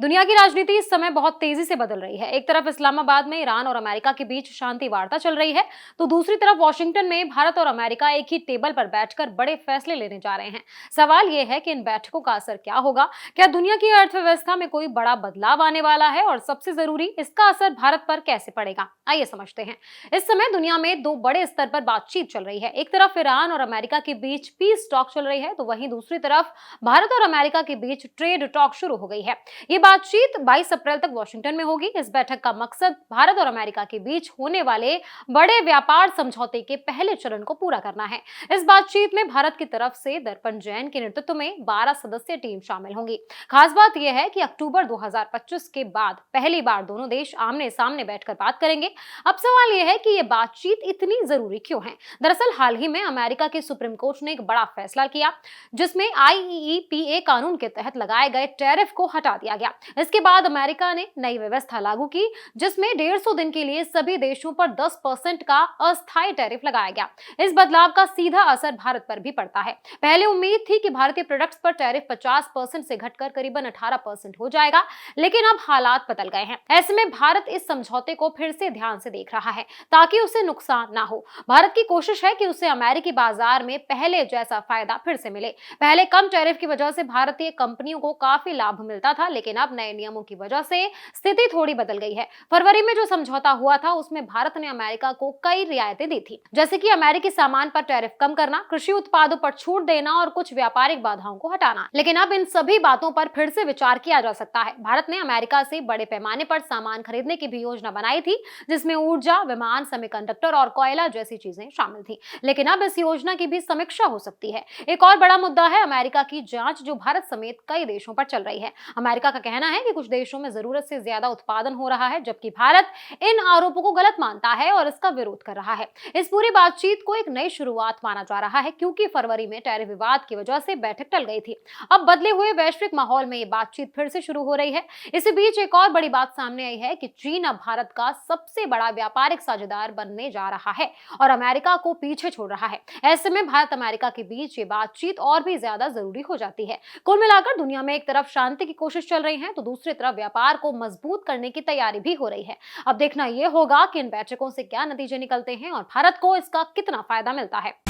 दुनिया की राजनीति इस समय बहुत तेजी से बदल रही है। एक तरफ इस्लामाबाद में ईरान और अमेरिका के बीच शांति वार्ता चल रही है, तो दूसरी तरफ वॉशिंगटन में भारत और अमेरिका एक ही टेबल पर बैठकर बड़े फैसले लेने जा रहे हैं। सवाल यह है कि इन बैठकों का असर क्या होगा। क्या दुनिया की अर्थव्यवस्था में कोई बड़ा बदलाव आने वाला है, और सबसे जरूरी, इसका असर भारत पर कैसे पड़ेगा। आइए समझते हैं। इस समय दुनिया में दो बड़े स्तर पर बातचीत चल रही है। एक तरफ ईरान और अमेरिका के बीच पीस टॉक चल रही है, तो वहीं दूसरी तरफ भारत और अमेरिका के बीच ट्रेड टॉक शुरू हो गई है। ये बातचीत 22 अप्रैल तक वॉशिंगटन में होगी। इस बैठक का मकसद भारत और अमेरिका के बीच होने वाले बड़े व्यापार समझौते के पहले चरण को पूरा करना है। इस बातचीत में भारत की तरफ से दर्पण जैन के नेतृत्व में 12 सदस्यीय टीम शामिल होंगी। खास बात यह है कि अक्टूबर 2025 के बाद पहली बार दोनों देश आमने सामने बैठकर बात करेंगे। अब सवाल यह है कि यह बातचीत इतनी जरूरी क्यों है। दरअसल हाल ही में अमेरिका के सुप्रीम कोर्ट ने एक बड़ा फैसला किया, जिसमें IEEPA कानून के तहत लगाए गए टैरिफ को हटा दिया गया। इसके बाद अमेरिका ने नई व्यवस्था लागू की, जिसमें 150 दिन के लिए सभी देशों पर 10% का अस्थायी टैरिफ लगाया गया। इस बदलाव का सीधा असर भारत पर भी पड़ता है। पहले उम्मीद थी कि भारतीय प्रोडक्ट्स पर टैरिफ 50% से घटकर करीबन 18% हो जाएगा, लेकिन अब हालात बदल गए हैं। ऐसे में भारत इस समझौते को फिर से ध्यान से देख रहा है, ताकि उसे नुकसान ना हो। भारत की कोशिश है कि उसे अमेरिकी बाजार में पहले जैसा फायदा फिर से मिले। पहले कम टैरिफ की वजह से भारतीय कंपनियों को काफी लाभ मिलता था, लेकिन अब नए नियमों की वजह से स्थिति थोड़ी बदल गई है। फरवरी में जो समझौता हुआ था, उसमें भारत ने अमेरिका को कई रियायतें दी थी, जैसे कि अमेरिकी सामान पर टैरिफ कम करना, कृषि उत्पादों पर छूट देना और कुछ व्यापारिक बाधाओं को हटाना। लेकिन अब इन सभी बातों पर फिर से विचार किया जा सकता है। भारत ने अमेरिका से बड़े पैमाने पर सामान खरीदने की भी योजना बनाई थी, जिसमें ऊर्जा, विमान, सेमीकंडक्टर और कोयला जैसी चीजें शामिल थी। लेकिन अब इस योजना की भी समीक्षा हो सकती है। एक और बड़ा मुद्दा है अमेरिका की जांच, जो भारत समेत कई देशों पर चल रही है। अमेरिका का कहना है कि कुछ देशों में जरूरत से ज्यादा उत्पादन हो रहा है, जबकि भारत इन आरोपों को गलत मानता है और इसका विरोध कर रहा है। इस पूरी बातचीत को एक नई शुरुआत माना जा रहा है, क्योंकि फरवरी में टैरिफ विवाद की वजह से बैठक टल गई थी। अब बदले हुए वैश्विक माहौल में ये बातचीत फिर से शुरू हो रही है। इसी बीच एक और बड़ी बात सामने आई है कि चीन अब भारत का सबसे बड़ा व्यापारिक साझेदार बनने जा रहा है और अमेरिका को पीछे छोड़ रहा है। ऐसे में भारत अमेरिका के बीच ये बातचीत और भी ज्यादा जरूरी हो जाती है। कुल मिलाकर दुनिया में एक तरफ शांति की कोशिश चल रही है, तो दूसरी तरफ व्यापार को मजबूत करने की तैयारी भी हो रही है। अब देखना यह होगा कि इन बैठकों से क्या नतीजे निकलते हैं और भारत को इसका कितना फायदा मिलता है।